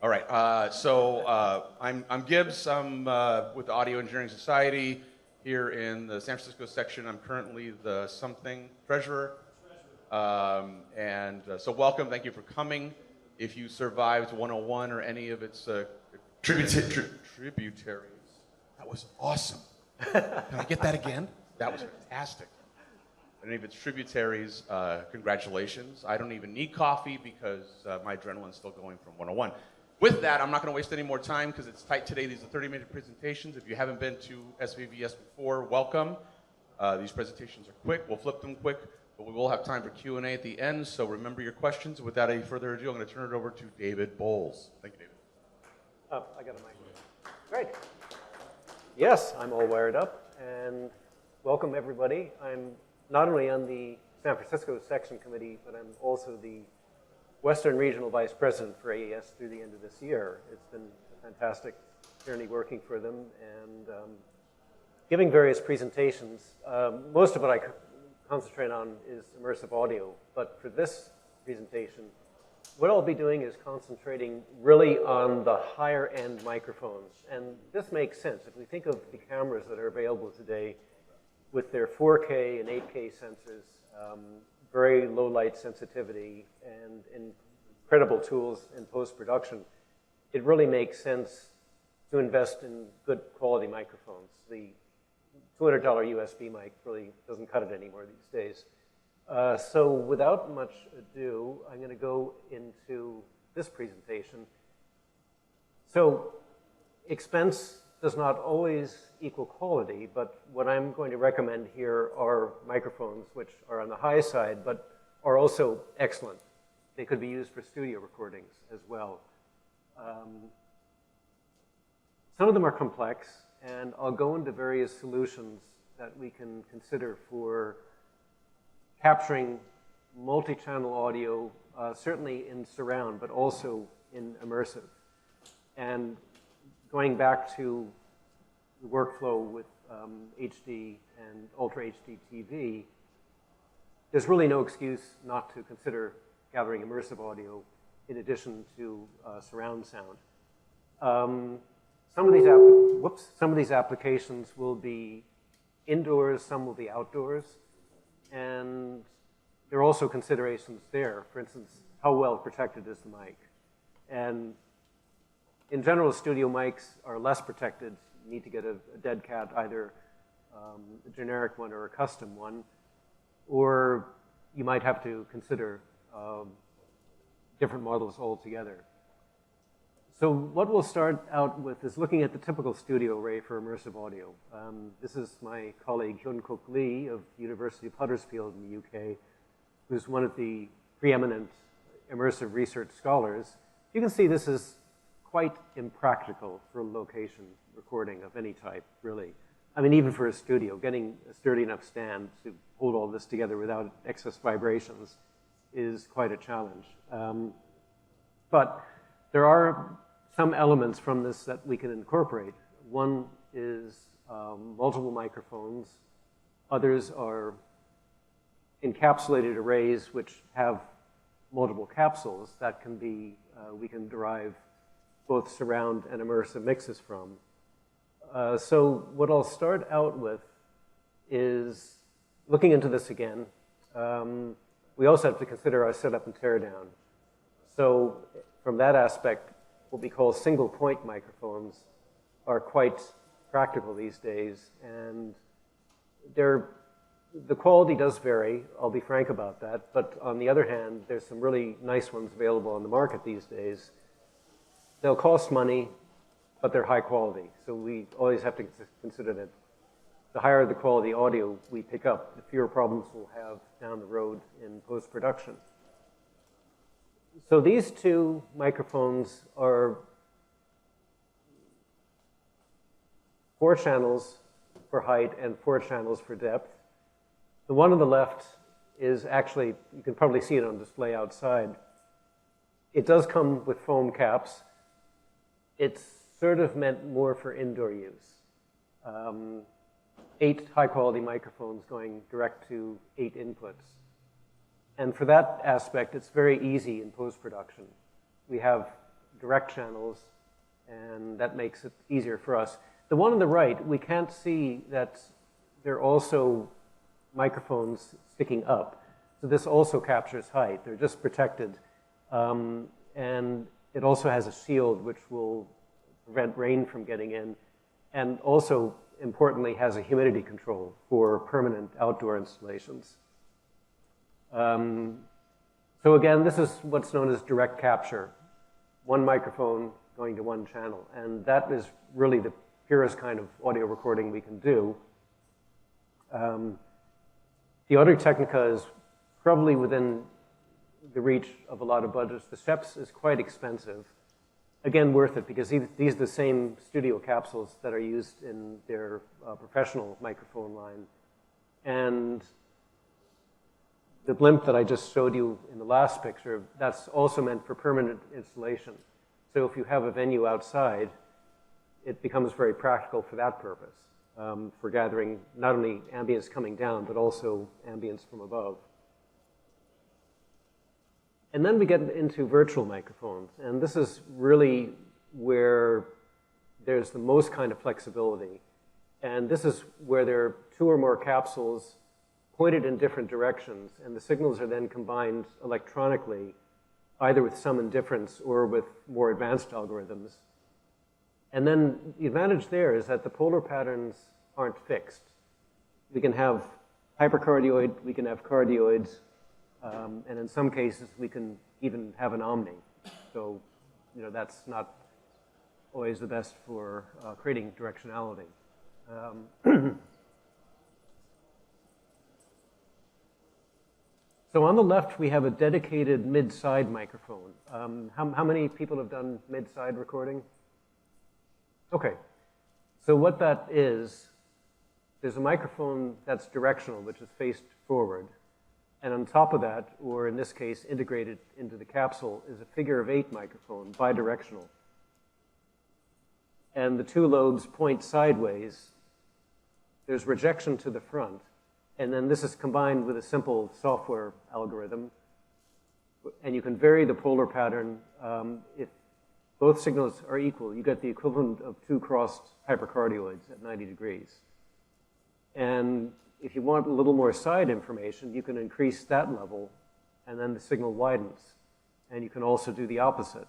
All right. I'm Gibbs. I'm with the Audio Engineering Society here in the San Francisco section. I'm currently the something treasurer. So welcome. Thank you for coming. If you survived 101 or any of its tributaries, that was awesome. Can I get that again? That was fantastic. Any of its tributaries, congratulations. I don't even need coffee because my adrenaline's still going from 101. With that, I'm not going to waste any more time because it's tight today. These are 30-minute presentations. If you haven't been to SVVS before, welcome. These presentations are quick. We'll flip them quick, but we will have time for Q&A at the end, so remember your questions. Without any further ado, I'm going to turn it over to David Bowles. Thank you, David. Oh, I got a mic. Great. Yes, I'm all wired up, and welcome everybody. I'm not only on the San Francisco section committee, but I'm also the Western Regional Vice President for AES through the end of this year. It's been a fantastic journey working for them and giving various presentations. Most of what I concentrate on is immersive audio, but for this presentation, what I'll be doing is concentrating really on the higher end microphones. And this makes sense. If we think of the cameras that are available today with their 4K and 8K sensors, very low light sensitivity, and incredible tools in post-production, it really makes sense to invest in good quality microphones. The $200 USB mic really doesn't cut it anymore these days. So without much ado, I'm going to go into this presentation. So expense does not always equal quality, but what I'm going to recommend here are microphones which are on the high side, but are also excellent. They could be used for studio recordings as well. Some of them are complex, and I'll go into various solutions that we can consider for capturing multi-channel audio, certainly in surround, but also in immersive. And going back to the workflow with HD and Ultra HD TV, there's really no excuse not to consider gathering immersive audio in addition to surround sound. Some of these applications will be indoors, some will be outdoors, and there are also considerations there. For instance, how well protected is the mic? And in general, studio mics are less protected. You need to get a dead cat, either a generic one or a custom one, or you might have to consider different models altogether. So what we'll start out with is looking at the typical studio array for immersive audio. This is my colleague Hyun-Kook Lee of University of Huddersfield in the UK, who's one of the preeminent immersive research scholars. You can see this is quite impractical for location recording of any type, really. I mean, even for a studio, getting a sturdy enough stand to hold all this together without excess vibrations is quite a challenge. But there are some elements from this that we can incorporate. One is multiple microphones. Others are encapsulated arrays which have multiple capsules that can be, we can derive both surround and immersive mixes from. So what I'll start out with is looking into this again. We also have to consider our setup and teardown. So from that aspect, what we call single point microphones are quite practical these days, and the quality does vary, I'll be frank about that, but on the other hand, there's some really nice ones available on the market these days. They'll cost money, but they're high quality, so we always have to consider that the higher the quality audio we pick up, the fewer problems we'll have down the road in post-production. So these two microphones are 4 channels for height and 4 channels for depth. The one on the left is actually, you can probably see it on display outside. It does come with foam caps. It's sort of meant more for indoor use. 8 high-quality microphones going direct to 8 inputs. And for that aspect, it's very easy in post-production. We have direct channels, and that makes it easier for us. The one on the right, we can't see that there are also microphones sticking up. So this also captures height. They're just protected. And it also has a shield which will prevent rain from getting in, and also, importantly, has a humidity control for permanent outdoor installations. So again, this is what's known as direct capture. One microphone going to one channel. And that is really the purest kind of audio recording we can do. The Audio Technica is probably within the reach of a lot of budgets. The SEPs is quite expensive. Again, worth it, because these are the same studio capsules that are used in their professional microphone line. And the blimp that I just showed you in the last picture, that's also meant for permanent installation. So if you have a venue outside, it becomes very practical for that purpose, for gathering not only ambience coming down, but also ambience from above. And then we get into virtual microphones, and this is really where there's the most kind of flexibility. And this is where there are two or more capsules pointed in different directions, and the signals are then combined electronically, either with sum and difference or with more advanced algorithms. And then the advantage there is that the polar patterns aren't fixed. We can have hypercardioid, we can have cardioids, and in some cases we can even have an omni. So, that's not always the best for creating directionality. So on the left, we have a dedicated mid-side microphone. How many people have done mid-side recording? Okay. So what that is, there's a microphone that's directional, which is faced forward. And on top of that, or in this case, integrated into the capsule, is a figure-of-8 microphone, bidirectional. And the two lobes point sideways. There's rejection to the front. And then this is combined with a simple software algorithm. And you can vary the polar pattern. If both signals are equal, you get the equivalent of two crossed hypercardioids at 90 degrees. And if you want a little more side information, you can increase that level, and then the signal widens. And you can also do the opposite.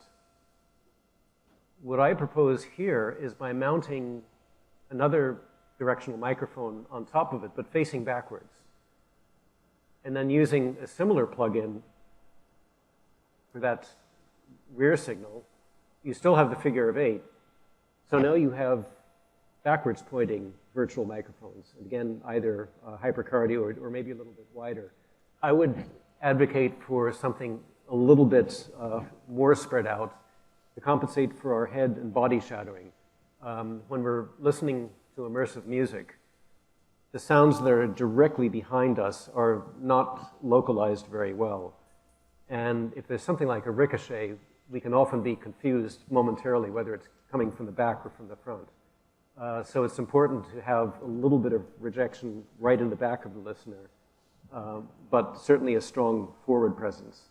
What I propose here is by mounting another directional microphone on top of it, but facing backwards. And then using a similar plug-in for that rear signal, you still have the figure-of-8. So now you have backwards pointing virtual microphones. And again, either hypercardioid or maybe a little bit wider. I would advocate for something a little bit more spread out to compensate for our head and body shadowing. When we're listening to immersive music, the sounds that are directly behind us are not localized very well. And if there's something like a ricochet, we can often be confused momentarily whether it's coming from the back or from the front. So it's important to have a little bit of rejection right in the back of the listener, but certainly a strong forward presence.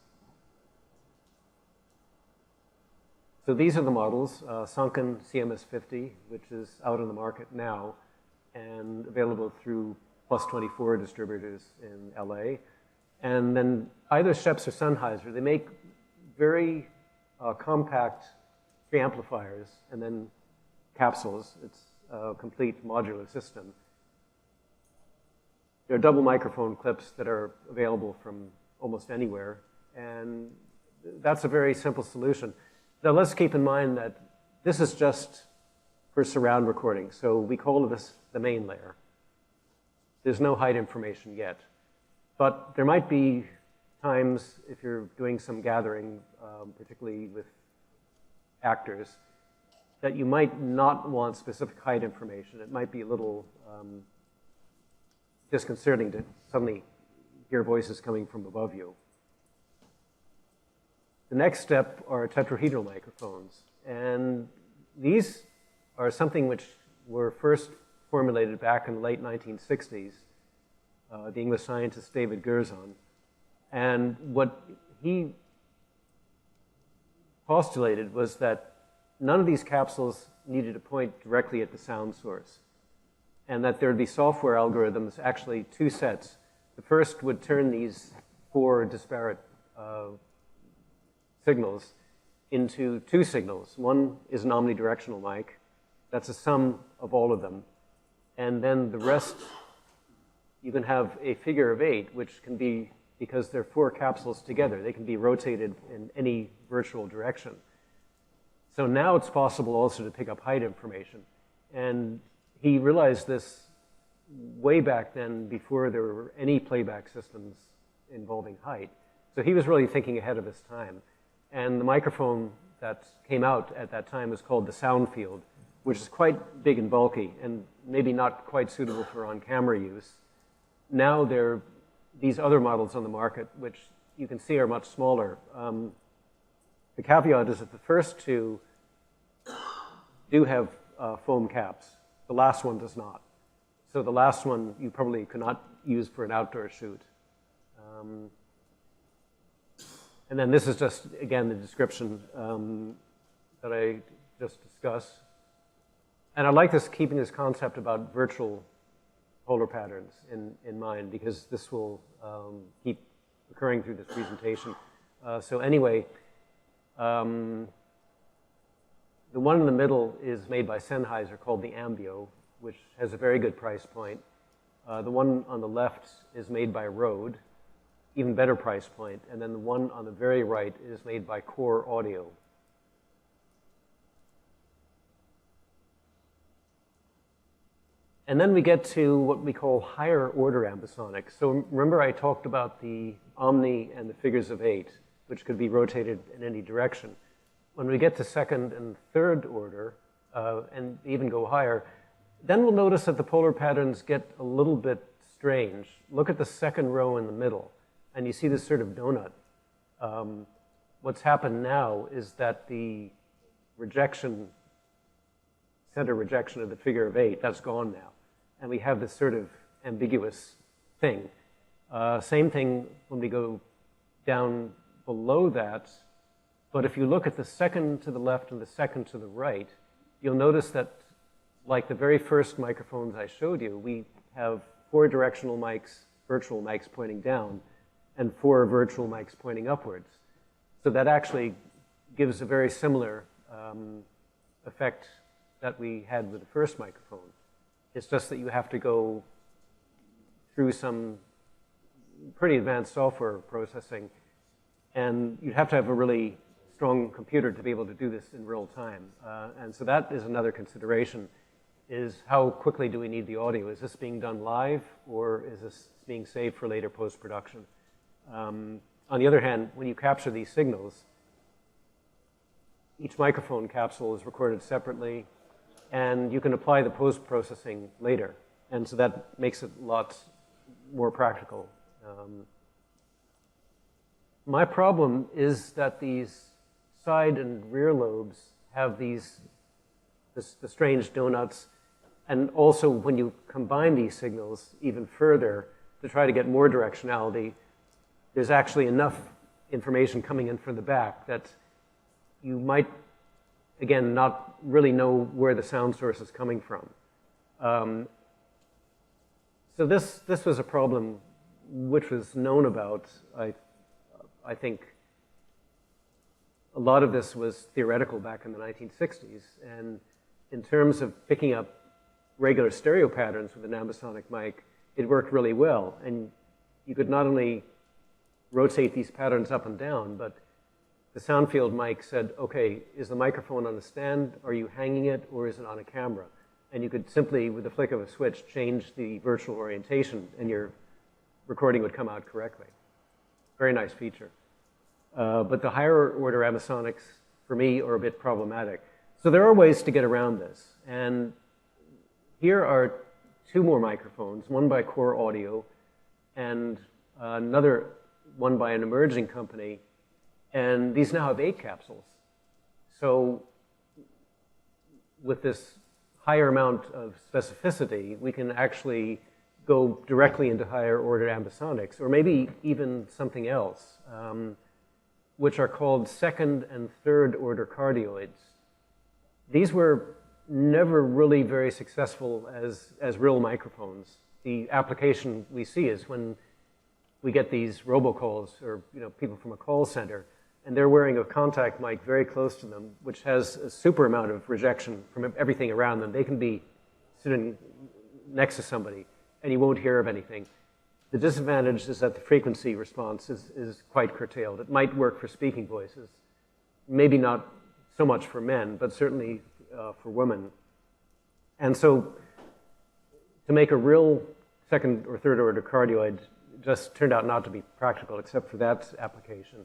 So these are the models, Sunken CMS50, which is out on the market now and available through Plus 24 distributors in LA. And then either Schoeps or Sennheiser, they make very compact preamplifiers and then capsules. It's a complete modular system. There are double microphone clips that are available from almost anywhere, and that's a very simple solution. Now let's keep in mind that this is just for surround recording, so we call this the main layer. There's no height information yet, but there might be times if you're doing some gathering, particularly with actors, that you might not want specific height information. It might be a little disconcerting to suddenly hear voices coming from above you. The next step are tetrahedral microphones. And these are something which were first formulated back in the late 1960s, the English scientist David Curzon. And what he postulated was that none of these capsules needed to point directly at the sound source, and that there would be software algorithms, actually two sets. The first would turn these four disparate signals into two signals. One is an omnidirectional mic. That's a sum of all of them. And then the rest, you can have a figure of 8, which can be, because they're four capsules together, they can be rotated in any virtual direction. So now it's possible also to pick up height information. And he realized this way back then, before there were any playback systems involving height. So he was really thinking ahead of his time. And the microphone that came out at that time was called the Sound Field, which is quite big and bulky and maybe not quite suitable for on-camera use. Now there are these other models on the market, which you can see are much smaller. The caveat is that the first two do have foam caps. The last one does not. So the last one you probably could not use for an outdoor shoot. And then this is just, again, the description that I just discussed. And I like this, keeping this concept about virtual polar patterns in mind, because this will keep occurring through this presentation. So anyway, the one in the middle is made by Sennheiser, called the Ambio, which has a very good price point. The one on the left is made by Rode, even better price point. And then the one on the very right is made by Core Audio. And then we get to what we call higher order ambisonics. So remember I talked about the omni and the figures of 8, which could be rotated in any direction. When we get to second and third order, and even go higher, then we'll notice that the polar patterns get a little bit strange. Look at the second row in the middle, and you see this sort of donut. What's happened now is that the rejection, center rejection of the figure of 8, that's gone now. And we have this sort of ambiguous thing. Same thing when we go down below that. But if you look at the second to the left and the second to the right, you'll notice that, like the very first microphones I showed you, we have 4 directional mics, virtual mics pointing down, and 4 virtual mics pointing upwards. So that actually gives a very similar effect that we had with the first microphone. It's just that you have to go through some pretty advanced software processing, and you'd have to have a really strong computer to be able to do this in real time. And so that is another consideration, is how quickly do we need the audio? Is this being done live, or is this being saved for later post-production? On the other hand, when you capture these signals, each microphone capsule is recorded separately, and you can apply the post-processing later. And so that makes it a lot more practical. My problem is that these side and rear lobes have the strange donuts, and also when you combine these signals even further to try to get more directionality, there's actually enough information coming in from the back that you might, again, not really know where the sound source is coming from. So this was a problem which was known about. I think a lot of this was theoretical back in the 1960s. And in terms of picking up regular stereo patterns with an ambisonic mic, it worked really well. And you could not only rotate these patterns up and down, but the sound field mic said, okay, is the microphone on a stand? Are you hanging it, or is it on a camera? And you could simply, with the flick of a switch, change the virtual orientation, and your recording would come out correctly. Very nice feature. But the higher order ambisonics, for me, are a bit problematic. So there are ways to get around this. And here are 2 more microphones, one by Core Audio and another one by an emerging company. And these now have 8 capsules. So with this higher amount of specificity, we can actually go directly into higher order ambisonics, or maybe even something else. which are called second and third order cardioids. These were never really very successful as real microphones. The application we see is when we get these robocalls or people from a call center, and they're wearing a contact mic very close to them, which has a super amount of rejection from everything around them. They can be sitting next to somebody, and you won't hear of anything. The disadvantage is that the frequency response is quite curtailed. It might work for speaking voices, maybe not so much for men, but certainly for women. And so to make a real second or third order cardioid just turned out not to be practical except for that application.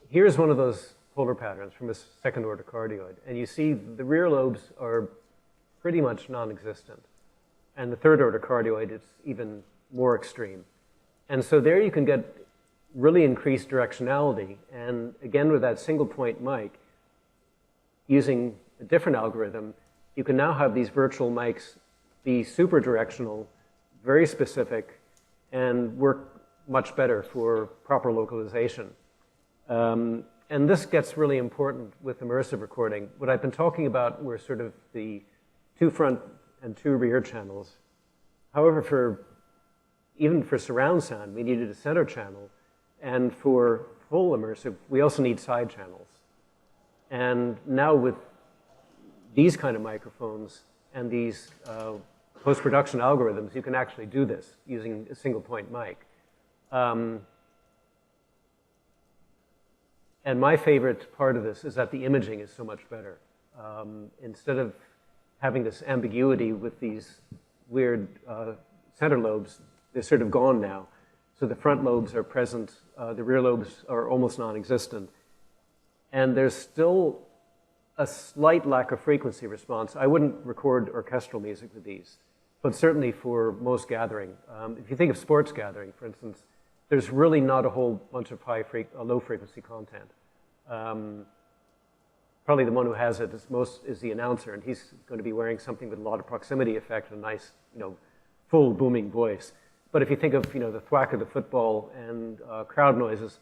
Here's one of those polar patterns from a second order cardioid. And you see the rear lobes are pretty much non-existent. And the third order cardioid is even more extreme. And so there you can get really increased directionality. And again, with that single point mic, using a different algorithm, you can now have these virtual mics be super directional, very specific, and work much better for proper localization. And this gets really important with immersive recording. What I've been talking about were sort of the 2 front and 2 rear channels. However, even for surround sound, we needed a center channel. And for full immersive, we also need side channels. And now with these kind of microphones and these post-production algorithms, you can actually do this using a single point mic. And my favorite part of this is that the imaging is so much better. Instead of having this ambiguity with these weird center lobes, they're sort of gone now. So the front lobes are present, the rear lobes are almost non-existent. And there's still a slight lack of frequency response. I wouldn't record orchestral music with these, but certainly for most gathering. If you think of sports gathering, for instance, there's really not a whole bunch of low frequency content. Probably the one who has it is the announcer, and he's going to be wearing something with a lot of proximity effect and a nice, full booming voice. But if you think of, the thwack of the football and crowd noises,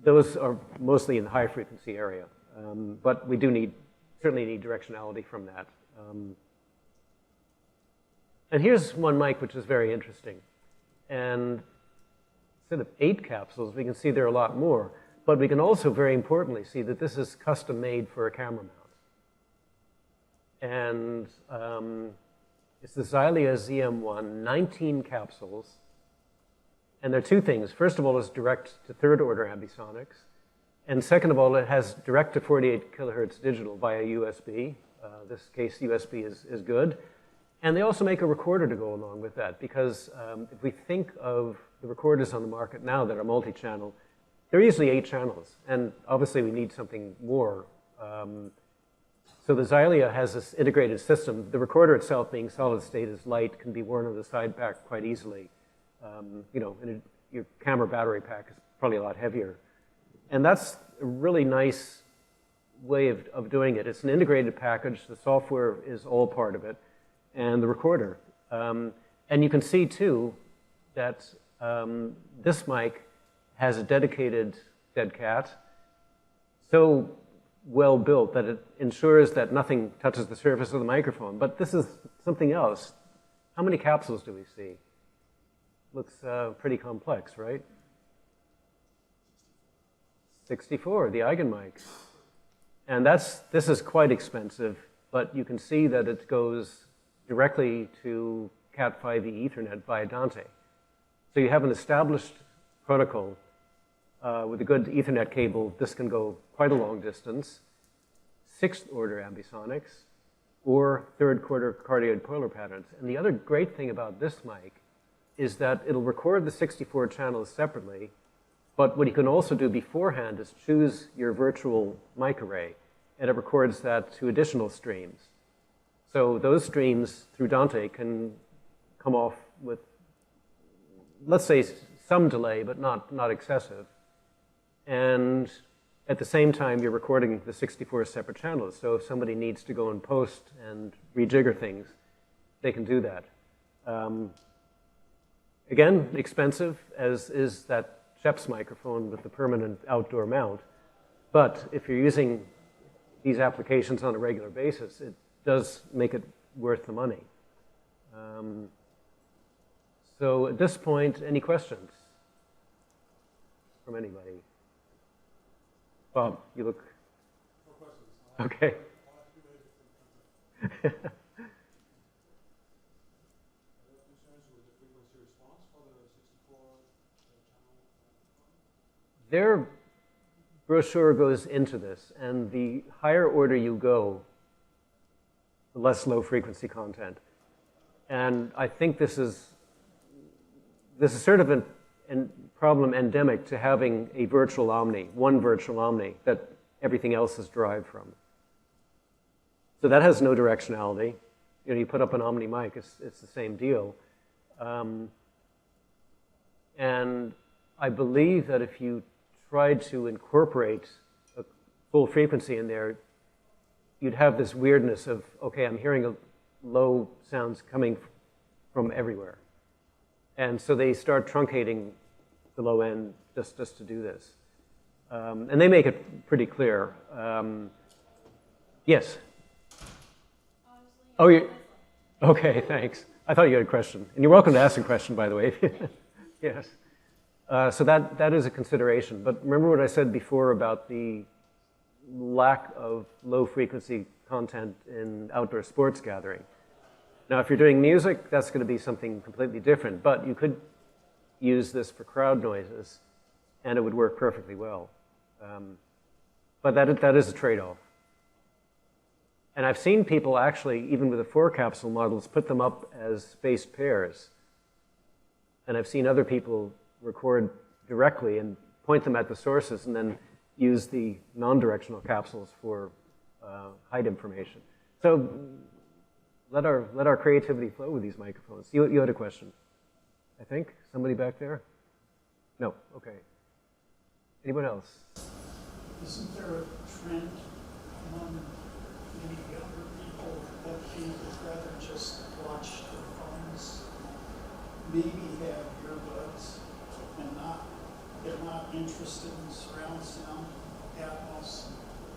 those are mostly in the high frequency area. But we do certainly need directionality from that. And here's one mic which is very interesting. And instead of 8 capsules, we can see there are a lot more. But we can also, very importantly, see that this is custom made for a camera mount. And it's the Xylia ZM1, 19 capsules. And there are 2 things. First of all, it's direct to third order ambisonics. And second of all, it has direct to 48 kilohertz digital via USB. This case, USB is good. And they also make a recorder to go along with that, because if we think of the recorders on the market now that are multi-channel, they're usually 8 channels. And obviously, we need something more. So the Xylia has this integrated system. The recorder itself, being solid state, is light, can be worn on the side pack quite easily. And your camera battery pack is probably a lot heavier. And that's a really nice way of doing it. It's an integrated package. The software is all part of it, and the recorder. And you can see, too, that this mic has a dedicated dead cat, so well built that it ensures that nothing touches the surface of the microphone. But this is something else. How many capsules do we see? Looks pretty complex, right? 64, the Eigenmic. And this is quite expensive, but you can see that it goes directly to Cat5e Ethernet via Dante. So you have an established protocol with a good Ethernet cable. This can go quite a long distance, 6th order ambisonics, or 3rd order cardioid polar patterns. And the other great thing about this mic is that it'll record the 64 channels separately, but what you can also do beforehand is choose your virtual mic array, and it records that to additional streams. So those streams through Dante can come off with, let's say, some delay, but not excessive. And at the same time, you're recording the 64 separate channels. So if somebody needs to go and post and rejigger things, they can do that. Again, expensive, as is that Shep's microphone with the permanent outdoor mount. But if you're using these applications on a regular basis, it does make it worth the money. So at this point, any questions from anybody? Bob, you look... No questions. Okay. I'll ask you later. Have concerns with the frequency response for the 64-channel? Their brochure goes into this, and the higher order you go, the less low-frequency content. And I think this is sort of a problem endemic to having a virtual omni, one virtual omni, that everything else is derived from. So that has no directionality. You know, you put up an omni mic, it's the same deal. And I believe that if you tried to incorporate a full frequency in there, you'd have this weirdness of, okay, I'm hearing low sounds coming from everywhere. And so they start truncating the low end just to do this. And they make it pretty clear. Yes? Oh, you okay, thanks. I thought you had a question. And you're welcome to ask a question, by the way. Yes. So that is a consideration. But remember what I said before about the lack of low-frequency content in outdoor sports gathering. Now, if you're doing music, that's going to be something completely different. But you could use this for crowd noises, and it would work perfectly well. But that is a trade-off. And I've seen people actually, even with the 4-capsule models, put them up as spaced pairs. And I've seen other people record directly and point them at the sources and then use the non-directional capsules for height information. So let our creativity flow with these microphones. You had a question, I think? Somebody back there? No, okay. Anyone else? Isn't there a trend among many younger people that they would rather just watch their phones, maybe have earbuds, and they're not interested in surround sound, Atmos.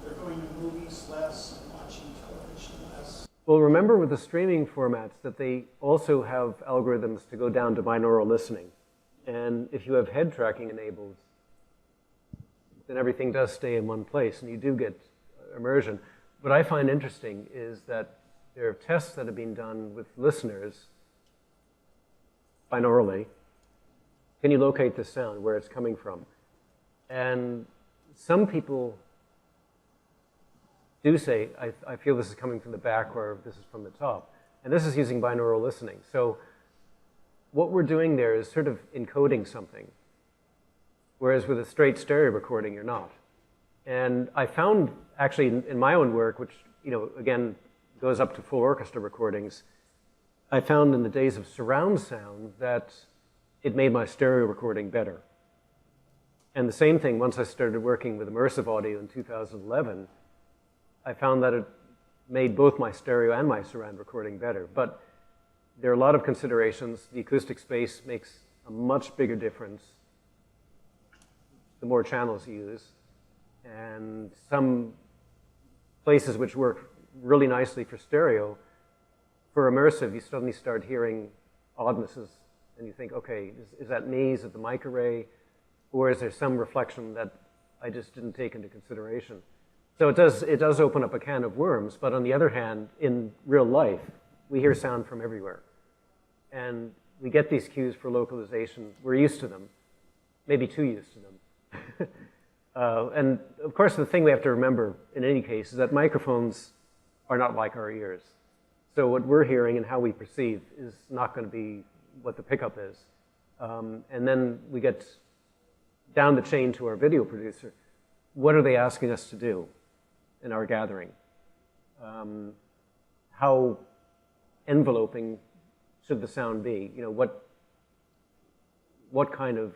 They're going to movies less and watching television less. Well, remember with the streaming formats that they also have algorithms to go down to binaural listening. And if you have head tracking enabled, then everything does stay in one place and you do get immersion. What I find interesting is that there are tests that have been done with listeners binaurally. Can you locate the sound, where it's coming from? And some people do say, I feel this is coming from the back or this is from the top. And this is using binaural listening. So what we're doing there is sort of encoding something, whereas with a straight stereo recording, you're not. And I found, actually, in my own work, which, again, goes up to full orchestra recordings, I found in the days of surround sound that it made my stereo recording better. And the same thing, once I started working with immersive audio in 2011, I found that it made both my stereo and my surround recording better. But there are a lot of considerations. The acoustic space makes a much bigger difference the more channels you use. And some places which work really nicely for stereo, for immersive, you suddenly start hearing oddnesses, and you think, okay, is that me? Is it the mic array? Or is there some reflection that I just didn't take into consideration? So it does open up a can of worms, but on the other hand, in real life, we hear sound from everywhere. And we get these cues for localization. We're used to them, maybe too used to them. And of course, the thing we have to remember in any case is that microphones are not like our ears. So what we're hearing and how we perceive is not going to be what the pickup is. And then we get down the chain to our video producer. What are they asking us to do in our gathering? How enveloping should the sound be? What kind of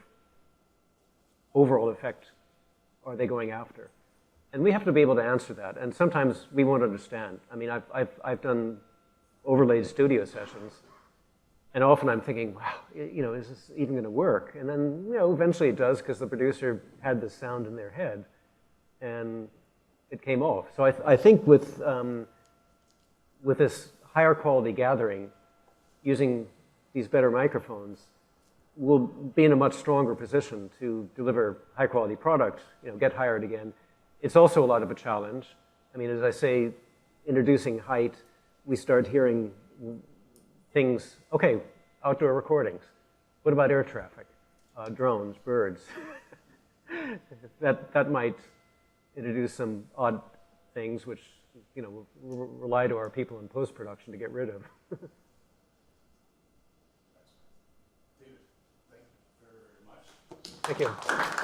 overall effect are they going after? And we have to be able to answer that. And sometimes we won't understand. I mean, I've done overlaid studio sessions, And often I'm thinking, wow, is this even going to work? And then, eventually it does because the producer had this sound in their head, and it came off. So I think with this higher quality gathering, using these better microphones, we'll be in a much stronger position to deliver high quality products, get hired again. It's also a lot of a challenge. I mean, as I say, introducing height, we start hearing things, okay, outdoor recordings. What about air traffic? Drones, birds. that might introduce some odd things which, we'll rely to our people in post-production to get rid of. David, thank you very much. Thank you.